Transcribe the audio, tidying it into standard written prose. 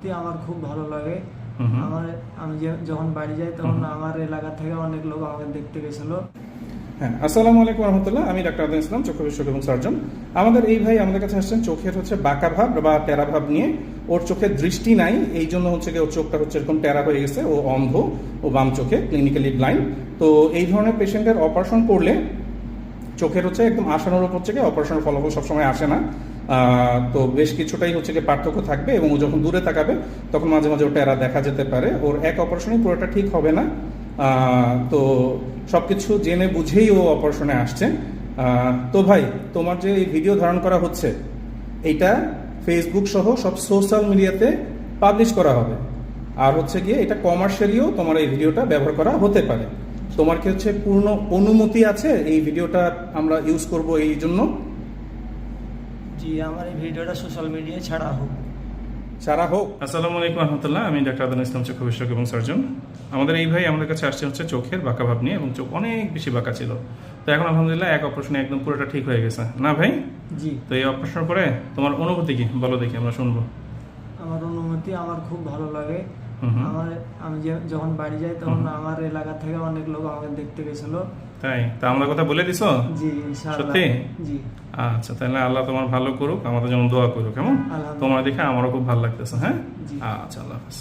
আমার খুব ভালো লাগে। আমি যখন বাড়ি যাই তখন আমার এলাকা থেকে অনেক লোক আমাকে দেখতে গেছিল। হ্যাঁ, আসসালামু আলাইকুম রহমতুল্লাহ। আমি ডাক্তার আদিল ইসলাম, চক্ষু বিশেষজ্ঞ এবং সার্জন। আমাদের এই ভাই আমাদের কাছে আসছেন চোখের বাঁকা ভাব বা টেরা ভাব নিয়ে। ওর চোখের দৃষ্টি নাই, এই জন্য ওর চোখটা এরকম টেরা হয়ে গেছে। ও অন্ধ, ও বাম চোখে ক্লিনিক্যালি ব্লাইন্ড। তো এই ধরনের পেশেন্টের অপারেশন করলে চোখের একদম আশানুরূপ অপারেশনের ফলাফল সবসময় আসে না। তো বেশ কিছুটাই পার্থক্য থাকবে, এবং ও যখন দূরে তাকাবে তখন মাঝে মাঝে ও টেরা দেখা যেতে পারে। ওর এক অপারেশনই পুরোটা ঠিক হবে না। তো সবকিছু জেনে বুঝেই ও অপারেশনে আসছে। তো ভাই, তোমার যে এই ভিডিও ধারণ করা হচ্ছে, এইটা ফেসবুক সহ সব সোশ্যাল মিডিয়াতে পাবলিশ করা হবে। আর গিয়ে এটা কমার্শিয়ালিও তোমার এই ভিডিওটা ব্যবহার করা হতে পারে। তোমার কি পূর্ণ অনুমতি আছে এই ভিডিওটা আমরা ইউজ করব এই জন্য? জি, আমার এই ভিডিওটা সোশ্যাল মিডিয়ায় ছাড়া হোক। আসসালামু আলাইকুম রহমতুল্লাহ। আমি ডাক্তার আদিল ইসলাম, চক্ষু বিশেষজ্ঞ এবং সার্জন। আমাদের এই ভাই আমাদের কাছে আসছে চোখের বাঁকা ভাব নিয়ে, এবং চোখ অনেক বেশি বাঁকা ছিল। তো এখন আলহামদুলিল্লাহ এক অপারেশনে একদম পুরোটা ঠিক হয়ে গেছে না ভাই? জি। তো এই অপারেশনের পরে তোমার অনুভূতি কি বলো দেখি, আমরা শুনবো। আমার অনুভূতি আমার খুব ভালো লাগে। আমি যখন বাড়ি যাই তখন আমার এলাকা থেকে অনেক লোক আমাকে দেখতে গেছিল। তাই? তা আমরা কথা বলে দিছো? জি, ইনশাআল্লাহ। সত্যি? জি। আচ্ছা, তাহলে আল্লাহ তোমার ভালো করুক, আমাদের যেমন দোয়া করুক। কেমন তোমার দেখে আমারও খুব ভালো লাগতেছে। হ্যাঁ, আচ্ছা, আল্লাহ হাফেজ।